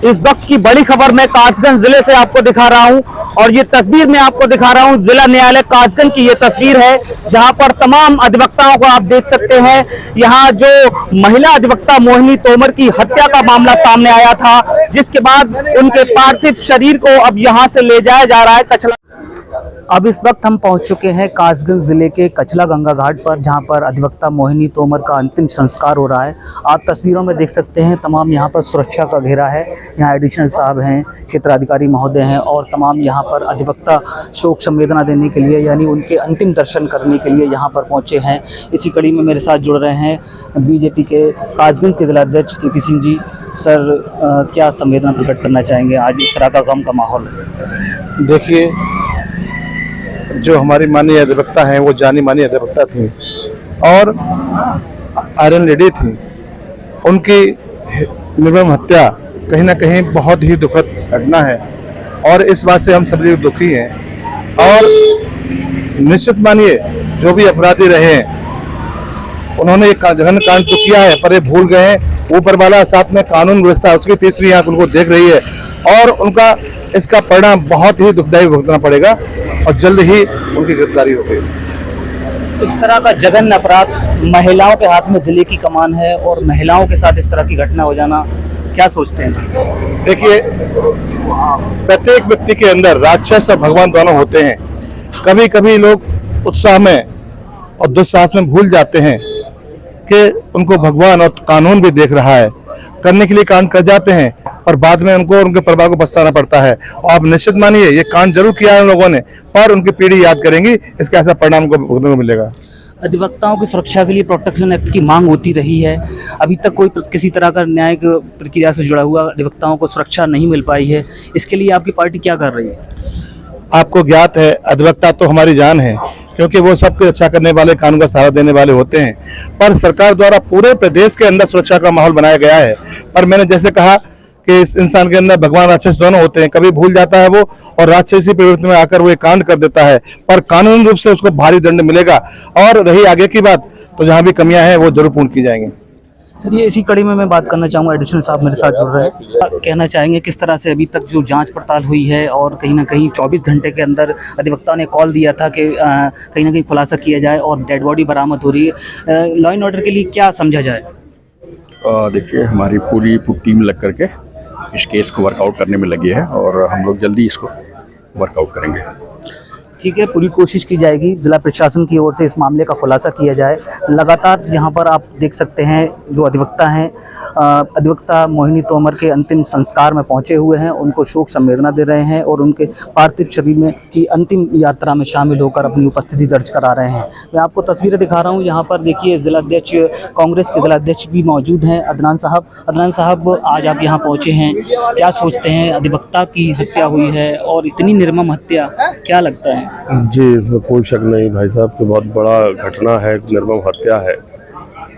इस वक्त की बड़ी खबर मैं कासगंज जिले से आपको दिखा रहा हूं और ये तस्वीर मैं आपको दिखा रहा हूं जिला न्यायालय कासगंज की ये तस्वीर है, जहां पर तमाम अधिवक्ताओं को आप देख सकते हैं। यहां जो महिला अधिवक्ता मोहिनी तोमर की हत्या का मामला सामने आया था, जिसके बाद उनके पार्थिव शरीर को अब यहां से ले जाया जा रहा है कचला। अब इस वक्त हम पहुंच चुके हैं कासगंज जिले के कचला गंगा घाट पर, जहां पर अधिवक्ता मोहिनी तोमर का अंतिम संस्कार हो रहा है। आप तस्वीरों में देख सकते हैं तमाम यहां पर सुरक्षा का घेरा है। यहां एडिशनल साहब हैं, क्षेत्राधिकारी महोदय हैं और तमाम यहां पर अधिवक्ता शोक संवेदना देने के लिए यानी उनके अंतिम दर्शन करने के लिए यहां पर पहुंचे हैं। इसी कड़ी में मेरे साथ जुड़ रहे हैं बीजेपी के कासगंज के जिलाध्यक्ष के पी सिंह जी। सर, क्या संवेदना प्रकट करना चाहेंगे? आज इस तरह का गम का माहौल है। देखिए, जो हमारी माननीय अधिवक्ता हैं वो जानी मानी अधिवक्ता थी और आयरन लेडी थी। उनकी निर्मम हत्या कहीं ना कहीं बहुत ही दुखद घटना है और इस बात से हम सभी दुखी हैं। और निश्चित मानिए, जो भी अपराधी रहे हैं उन्होंने एक जघन्य कांड तो किया है, पर ये भूल गए हैं ऊपर वाला साथ में कानून व्यवस्था उसकी तीसरी आंख उनको देख रही है और उनका इसका परिणाम बहुत ही दुखदायी भुगतना पड़ेगा और जल्द ही उनकी गिरफ्तारी होगी। इस तरह का जघन्य अपराध, महिलाओं के हाथ में जिले की कमान है और महिलाओं के साथ इस तरह की घटना हो जाना, क्या सोचते हैं? देखिए, प्रत्येक व्यक्ति के अंदर राक्षस और भगवान दोनों होते हैं। कभी कभी लोग उत्साह में और दुस्साहस में भूल जाते हैं कि उनको भगवान और कानून भी देख रहा है, करने के लिए कांड कर जाते हैं और बाद में उनको उनके परिवार को पछताना पड़ता है। और आप निश्चित मानिए, ये कांड जरूर किया है उन लोगों ने, पर उनकी पीढ़ी याद करेंगी, इसका ऐसा परिणाम को भुगतने को मिलेगा। अधिवक्ताओं की सुरक्षा के लिए प्रोटेक्शन एक्ट की मांग होती रही है। अभी तक कोई किसी तरह का न्यायिक प्रक्रिया से जुड़ा हुआ अधिवक्ताओं को सुरक्षा नहीं मिल पाई है। इसके लिए आपकी पार्टी क्या कर रही है? आपको ज्ञात है, अधिवक्ता तो हमारी जान है, क्योंकि वो सबकी रक्षा करने वाले, कानून का सहारा देने वाले होते हैं। पर सरकार द्वारा पूरे प्रदेश के अंदर सुरक्षा का माहौल बनाया गया है। पर मैंने जैसे कहा कि इस इंसान के अंदर भगवान राक्षस दोनों होते हैं, कभी भूल जाता है वो और राक्षसी प्रवृत्ति में आकर वो एक कांड कर देता है, पर कानूनी रूप से उसको भारी दंड मिलेगा। और रही आगे की बात, तो जहां भी कमियां हैं वो जरूर पूर्ण की जाएंगी। सर, ये इसी कड़ी में मैं बात करना चाहूँगा, एडिशनल साहब मेरे साथ जुड़ रहे हैं। कहना चाहेंगे किस तरह से अभी तक जो जांच पड़ताल हुई है और कहीं ना कहीं 24 घंटे के अंदर अधिवक्ता ने कॉल दिया था कि कहीं ना कहीं खुलासा किया जाए और डेड बॉडी बरामद हो रही है। लॉ एंड ऑर्डर के लिए क्या समझा जाए? देखिए, हमारी पूरी टीम लग करके इस केस को वर्कआउट करने में लगी है और हम लोग जल्दी इसको वर्कआउट करेंगे। ठीक है, पूरी कोशिश की जाएगी जिला प्रशासन की ओर से इस मामले का खुलासा किया जाए। लगातार यहाँ पर आप देख सकते हैं जो अधिवक्ता हैं, अधिवक्ता मोहिनी तोमर के अंतिम संस्कार में पहुँचे हुए हैं, उनको शोक संवेदना दे रहे हैं और उनके पार्थिव शरीर में की अंतिम यात्रा में शामिल होकर अपनी उपस्थिति दर्ज करा रहे हैं। मैं आपको तस्वीरें दिखा रहा हूँ। यहाँ पर देखिए, जिलाध्यक्ष, कांग्रेस के जिलाध्यक्ष भी मौजूद हैं, अदनान साहब। अदनान साहब, आज आप यहाँ पहुँचे हैं, क्या सोचते हैं? अधिवक्ता की हत्या हुई है और इतनी निर्मम हत्या, क्या लगता है? जी, इसमें कोई शक नहीं भाई साहब कि बहुत बड़ा घटना है, निर्मम हत्या है।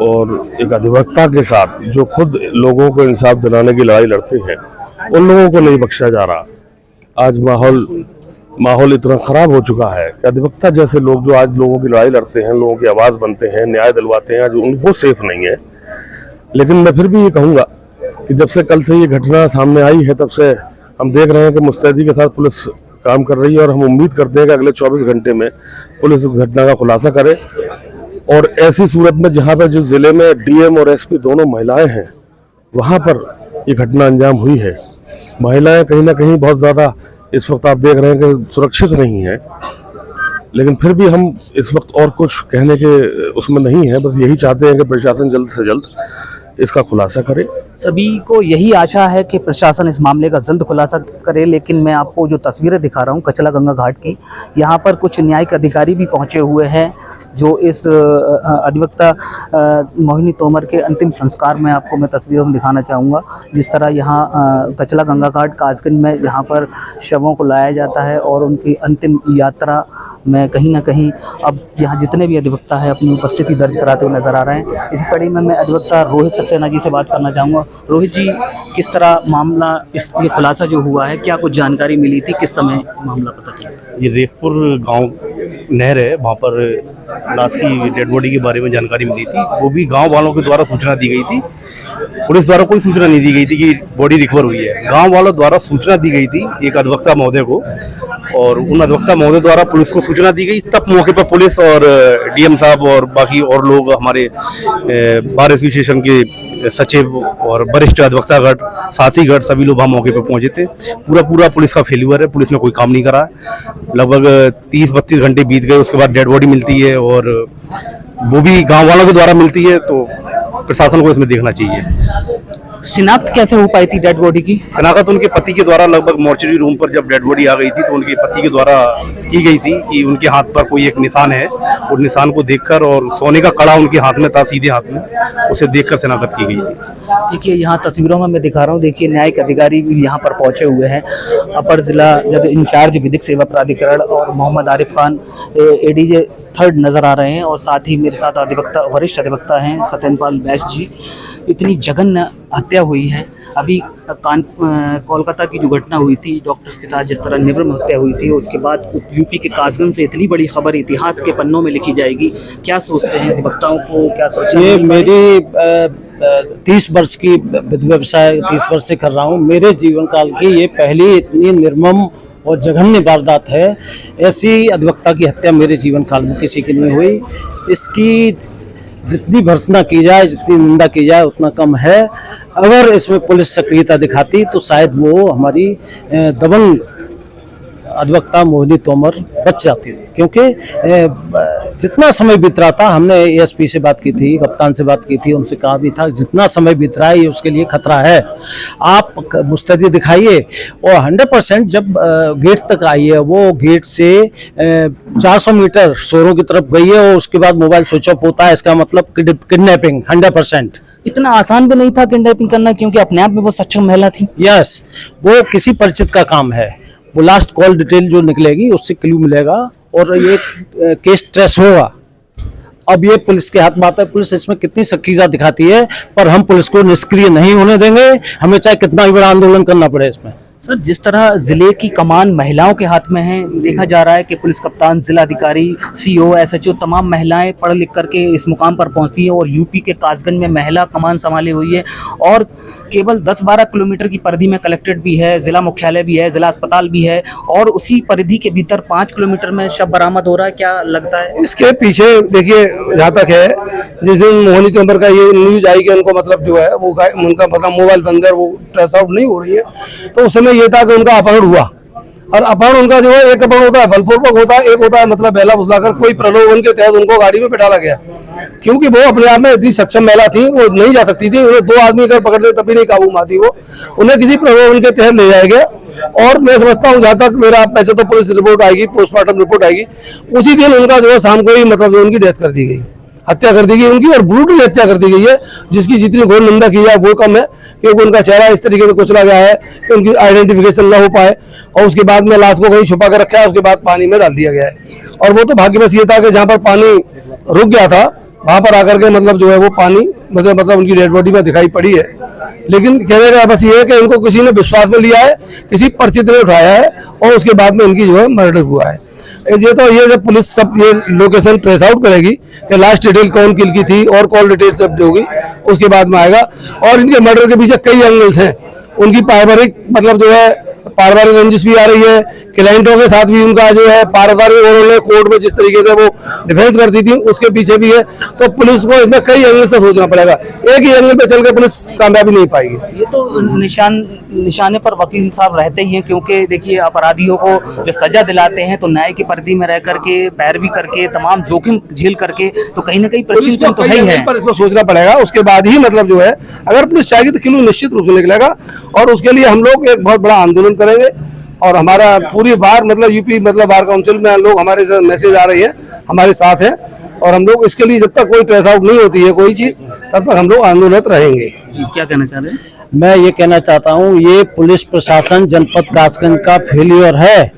और एक अधिवक्ता के साथ जो खुद लोगों को इंसाफ दिलाने की लड़ाई लड़ते हैं, उन लोगों को नहीं बख्शा जा रहा। आज माहौल इतना खराब हो चुका है कि अधिवक्ता जैसे लोग जो आज लोगों की लड़ाई लड़ते हैं, लोगों की आवाज़ बनते हैं, न्याय दिलवाते हैं, आज उनको सेफ नहीं है। लेकिन मैं फिर भी ये कहूँगा कि जब से कल से ये घटना सामने आई है, तब से हम देख रहे हैं कि मुस्तैदी के साथ पुलिस काम कर रही है और हम उम्मीद करते हैं कि अगले 24 घंटे में पुलिस इस घटना का खुलासा करे। और ऐसी सूरत में जहां पर जिस जिले में डीएम और एसपी दोनों महिलाएं हैं, वहां पर ये घटना अंजाम हुई है। महिलाएं कहीं ना कहीं बहुत ज़्यादा इस वक्त आप देख रहे हैं कि सुरक्षित नहीं है। लेकिन फिर भी हम इस वक्त और कुछ कहने के उसमें नहीं है, बस यही चाहते हैं कि प्रशासन जल्द से जल्द इसका खुलासा करे। सभी को यही आशा है कि प्रशासन इस मामले का जल्द खुलासा करे। लेकिन मैं आपको जो तस्वीरें दिखा रहा हूँ कचला गंगा घाट की, यहाँ पर कुछ न्यायिक अधिकारी भी पहुँचे हुए हैं जो इस अधिवक्ता मोहिनी तोमर के अंतिम संस्कार में आपको मैं तस्वीरों में दिखाना चाहूँगा। जिस तरह यहाँ कचला गंगा घाट कासगंज में यहाँ पर शवों को लाया जाता है और उनकी अंतिम यात्रा में कहीं ना कहीं अब यहाँ जितने भी अधिवक्ता है अपनी उपस्थिति दर्ज कराते हुए नजर आ रहे हैं। इसी कड़ी में मैं अधिवक्ता रोहित सक्सेना जी से बात करना चाहूँगा। रोहित जी, किस तरह मामला, ये खुलासा जो हुआ है, क्या कुछ जानकारी मिली थी, किस समय मामला पता चला? ये रेखपुर गांव नहर है, वहाँ पर लाश की डेड बॉडी के बारे में जानकारी मिली थी, वो भी गांव वालों के द्वारा सूचना दी गई थी। पुलिस द्वारा कोई सूचना नहीं दी गई थी कि बॉडी रिकवर हुई है। गांव वालों द्वारा सूचना दी गई थी एक अधिवक्ता महोदय को, और उन अधिवक्ता महोदय द्वारा पुलिस को सूचना दी गई। तब मौके पर पुलिस और डीएम साहब और बाकी और लोग, हमारे बार एसोसिएशन के सचिव और वरिष्ठ अधिवक्तागण, साथीगण, सभी लोग वहाँ मौके पर पहुंचे थे। पूरा पुलिस का फेल्यूर है, पुलिस ने कोई काम नहीं करा। लगभग 30-32 घंटे बीत गए, उसके बाद डेड बॉडी मिलती है और वो भी गाँव वालों के द्वारा मिलती है, तो प्रशासन को इसमें देखना चाहिए। शिनाख्त कैसे हो पाई थी डेड बॉडी की? शनाख्त उनके पति के द्वारा लगभग मोर्चरी रूम पर जब डेड बॉडी आ गई थी तो उनके पति के द्वारा की गई थी कि उनके हाथ पर कोई एक निशान है, उस निशान को देखकर, और सोने का कड़ा उनके हाथ में था, सीधे हाथ में, उसे देखकर शनाख्त की गई थी। देखिए यहाँ तस्वीरों में मैं दिखा रहा हूँ, देखिए न्यायिक अधिकारी भी यहाँ पर पहुंचे हुए हैं। अपर जिला जज इंचार्ज विधिक सेवा प्राधिकरण और मोहम्मद आरिफ खान एडीजे 3rd नजर आ रहे हैं, और साथ ही मेरे साथ अधिवक्ता, वरिष्ठ अधिवक्ता हैं सत्यनपाल बैस जी। इतनी जघन्य हत्या हुई है। अभी कोलकाता की जो घटना हुई थी डॉक्टर्स के साथ, जिस तरह निर्मम हत्या हुई थी, उसके बाद यूपी के कासगंज से इतनी बड़ी खबर इतिहास के पन्नों में लिखी जाएगी। क्या सोचते हैं अधिवक्ताओं को, क्या सोचते ये मेरी 30 वर्ष की व्यवसाय 30 वर्ष से कर रहा हूँ। मेरे जीवन काल की ये पहली इतनी निर्मम और जघन्य वारदात है। ऐसी अधिवक्ता की हत्या मेरे जीवन काल में किसी की नहीं हुई। इसकी जितनी भर्त्सना की जाए, जितनी निंदा की जाए, उतना कम है। अगर इसमें पुलिस सक्रियता दिखाती तो शायद वो हमारी दबंग अधिवक्ता मोहिनी तोमर बच जाती, क्योंकि जितना समय बीत रहा था, हमने एएसपी से बात की थी, कप्तान से बात की थी, उनसे कहा भी था जितना समय बीत रहा है ये उसके लिए खतरा है, आप मुस्तैदी दिखाइए। और 100% जब गेट तक आई है, वो गेट से 400 मीटर शोरों की तरफ गई है और उसके बाद मोबाइल स्विच ऑफ होता है, इसका मतलब किडनैपिंग 100%। इतना आसान भी नहीं था किडनैपिंग करना, क्योंकि अपने आप में वो सक्षम महिला थी। यस, वो किसी परिचित का काम है। वो लास्ट कॉल डिटेल जो निकलेगी उससे क्लू मिलेगा और ये केस ट्रेस होगा। अब ये पुलिस के हाथ बात है, पुलिस इसमें कितनी सक्रियता दिखाती है, पर हम पुलिस को निष्क्रिय नहीं होने देंगे, हमें चाहे कितना भी बड़ा आंदोलन करना पड़े इसमें। सर, जिस तरह जिले की कमान महिलाओं के हाथ में है, देखा जा रहा है कि पुलिस कप्तान, जिलाधिकारी, सीओ, एसएचओ तमाम महिलाएं पढ़ लिख करके इस मुकाम पर पहुंचती है, और यूपी के कासगंज में महिला कमान संभाली हुई है, और केवल 10-12 किलोमीटर की परिधि में कलेक्ट्रेट भी है, जिला मुख्यालय भी है, जिला अस्पताल भी है, और उसी परिधि के भीतर 5 किलोमीटर में शव बरामद हो रहा है। क्या लगता है इसके पीछे? देखिए, जहाँ तक है, जिस दिन मोहिनी तोमर का ये न्यूज आई कि उनको मतलब जो है वो उनका मतलब मोबाइल के अंदर वो ट्रेस आउट नहीं हो रही है, तो उस समय ये था कि उनका अपहरण हुआ। और अपहरण उनका जो है, एक अपहरण होता है बलपूर्वक होता है, एक होता है मतलब बहला फुसलाकर कोई प्रलोभन के तहत उनको गाड़ी में बैठाला गया, क्योंकि वो अपने आप में इतनी सक्षम महिला थी, वो नहीं जा सकती थी। उन्हें 2 आदमी अगर पकड़ते तभी नहीं काबू में आती वो, उन्हें किसी प्रलोभन के तहत ले जाया गया। और मैं समझता हूँ, जहाँ तक मेरा वैसे तो पुलिस रिपोर्ट आएगी, पोस्टमार्टम रिपोर्ट आएगी, उसी दिन उनका जो है शाम को ही मतलब उनकी डेथ कर दी गई, हत्या कर दी गई उनकी, और ब्रूटली हत्या कर दी गई है, जिसकी जितनी घोर निंदा की जाए वो कम है, क्योंकि उनका चेहरा इस तरीके से कुचला गया है कि उनकी आइडेंटिफिकेशन न हो पाए, और उसके बाद में लाश को कहीं छुपा कर रखा है, उसके बाद पानी में डाल दिया गया है। और वो तो भाग्यवश ये था कि जहाँ पर पानी रुक गया था वहां पर आकर के मतलब जो है वो पानी मतलब उनकी डेड बॉडी में दिखाई पड़ी है। लेकिन कहने का बस ये है कि इनको किसी ने विश्वास में लिया है, किसी परिचित ने उठाया है, और उसके बाद में इनकी जो है मर्डर हुआ है। ये तो ये जब पुलिस सब ये लोकेशन ट्रेस आउट करेगी कि लास्ट डिटेल कौन किल की थी और कॉल डिटेल सब जो होगी, उसके बाद में आएगा। और इनके मर्डर के पीछे कई एंगल्स हैं। उनकी पारिवारिक मतलब जो है पारिवारिक रंजिश भी आ रही है, क्लाइंटों के साथ भी उनका जो है पारिवारिक, उन्होंने कोर्ट में जिस तरीके से वो डिफेंस करती थी उसके पीछे भी है। तो पुलिस को इसमें कई एंगल से सोचना पड़ेगा, एक ही एंगल पे चल के पुलिस कामयाबी नहीं पाएगी। ये तो निशाने पर वकील साहब रहते ही हैं, क्योंकि देखिए अपराधियों को जो सजा दिलाते हैं तो न्याय की परिधि में रह करके, पैरवी करके, तमाम जोखिम झेल करके, तो कहीं ना कहीं प्रतिष्ठित तो है ही है। पर इसको सोचना पड़ेगा, उसके बाद ही मतलब जो है अगर पुलिस चाहेगी तो किलू निश्चित रूप से निकलेगा, और उसके लिए हम लोग एक बहुत बड़ा आंदोलन करेंगे। और हमारा पूरी बार मतलब यूपी मतलब बार काउंसिल में लोग हमारे साथ मैसेज आ रही है, हमारे साथ हैं, और हम लोग इसके लिए जब तक कोई ट्रेस आउट नहीं होती है कोई चीज, तब तक हम लोग आंदोलित रहेंगे। क्या कहना चाह रहे हैं? मैं ये कहना चाहता हूँ, ये पुलिस प्रशासन जनपद कासगंज का फेलियर है।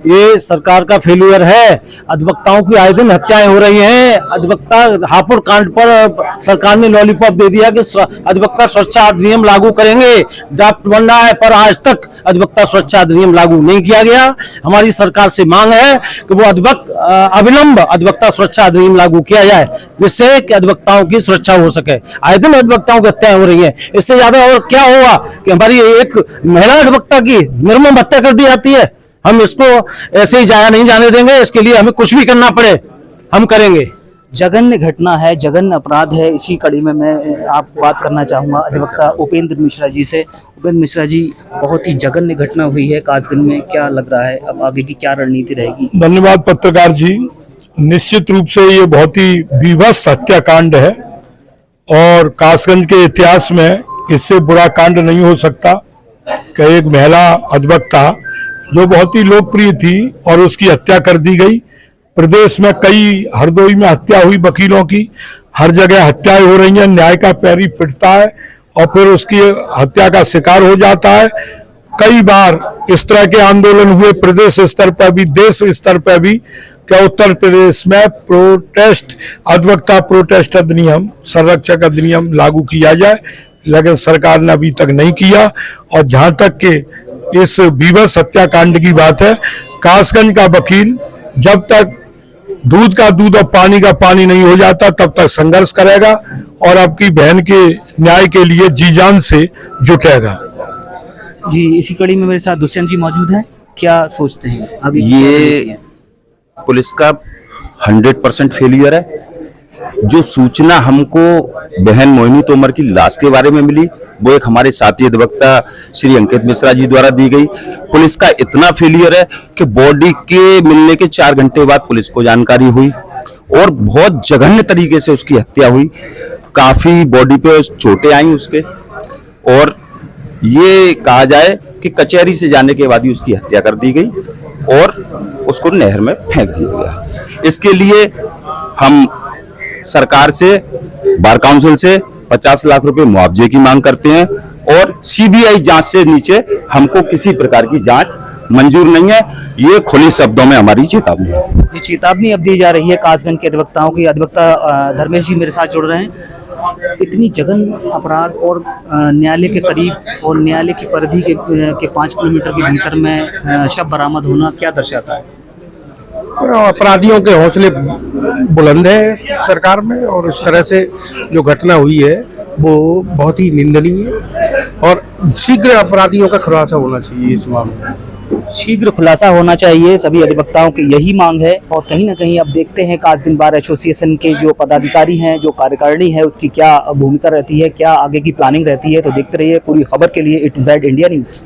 ये सरकार का फेल्यूर है। अधिवक्ताओं की आए दिन हत्याएं हो रही हैं। अधिवक्ता हापुड़ कांड पर सरकार ने लॉलीपॉप दे दिया कि अधिवक्ता सुरक्षा अधिनियम लागू करेंगे, ड्राफ्ट बन रहा है, पर आज तक अधिवक्ता सुरक्षा अधिनियम लागू नहीं किया गया। हमारी सरकार से मांग है कि वो अविलंब अधिवक्ता सुरक्षा अधिनियम लागू किया जाए, जिससे कि अधिवक्ताओं की सुरक्षा हो सके। आए दिन अधिवक्ताओं की हत्याएं हो रही हैं। इससे ज्यादा और क्या होगा कि हमारी एक महिला अधिवक्ता की निर्मम हत्या कर दी जाती है। हम इसको ऐसे ही जाया नहीं जाने देंगे। इसके लिए हमें कुछ भी करना पड़े हम करेंगे। जघन्य घटना है, जघन्य अपराध है। इसी कड़ी में मैं आप बात करना चाहूँगा अधिवक्ता उपेंद्र मिश्रा जी से। उपेंद्र मिश्रा जी, बहुत ही जघन्य घटना हुई है कासगंज में, क्या लग रहा है अब आगे की क्या रणनीति रहेगी? धन्यवाद पत्रकार जी। निश्चित रूप से ये बहुत ही विभत्स हत्याकांड है और कासगंज के इतिहास में इससे बुरा कांड नहीं हो सकता कि एक महिला अधिवक्ता जो बहुत ही लोकप्रिय थी और उसकी हत्या कर दी गई। प्रदेश में कई, हरदोई में हत्या हुई वकीलों की, हर जगह हत्याएं हो रही हैं। न्याय का पैरी पिटता है और फिर उसकी हत्या का शिकार हो जाता है। कई बार इस तरह के आंदोलन हुए प्रदेश स्तर पर भी, देश स्तर पर भी, क्या उत्तर प्रदेश में प्रोटेस्ट, अधिवक्ता प्रोटेस्ट अधिनियम, संरक्षक अधिनियम लागू किया जाए, लेकिन सरकार ने अभी तक नहीं किया। और जहां तक के इस बीभत्स हत्याकांड की बात है, कासगंज का वकील जब तक दूध का दूध और पानी का पानी नहीं हो जाता तब तक संघर्ष करेगा और आपकी बहन के न्याय के लिए जी जान से जुटेगा। जी, इसी कड़ी में मेरे साथ दुष्यंत जी मौजूद हैं। क्या सोचते हैं आगे? ये पुलिस का 100% फेलियर है। जो सूचना हमको बहन मोहिनी तोमर की लाश के बारे में मिली, वो एक हमारे साथी अधिवक्ता श्री अंकित मिश्रा जी द्वारा दी गई। पुलिस का इतना फेलियर है कि बॉडी के मिलने के 4 घंटे बाद पुलिस को जानकारी हुई और बहुत जघन्य तरीके से उसकी हत्या हुई। काफी बॉडी पे चोटें आई उसके, और ये कहा जाए कि कचहरी से जाने के बाद ही उसकी हत्या कर दी गई और उसको नहर में फेंक दिया गया। इसके लिए हम सरकार से, बार काउंसिल से 50 लाख रुपए मुआवजे की मांग करते हैं और सीबीआई जांच से नीचे हमको किसी प्रकार की जांच मंजूर नहीं है। ये खुली शब्दों में हमारी चेतावनी है। ये चेतावनी अब दी जा रही है कासगंज के अधिवक्ताओं की। अधिवक्ता धर्मेश जी मेरे साथ जुड़ रहे हैं। इतनी जघन्य अपराध और न्यायालय के करीब और न्यायालय की परिधि के 5 किलोमीटर के भीतर में शव बरामद होना क्या दर्शाता है? अपराधियों के हौसले बुलंद है सरकार में, और इस तरह से जो घटना हुई है वो बहुत ही निंदनीय है और शीघ्र अपराधियों का खुलासा होना चाहिए। इस मामले में शीघ्र खुलासा होना चाहिए, सभी अधिवक्ताओं की यही मांग है। और कहीं ना कहीं अब देखते हैं कासगंज बार एसोसिएशन के जो पदाधिकारी हैं, जो कार्यकारिणी है, उसकी क्या भूमिका रहती है, क्या आगे की प्लानिंग रहती है। तो देखते रहिए पूरी खबर के लिए A to Z India news.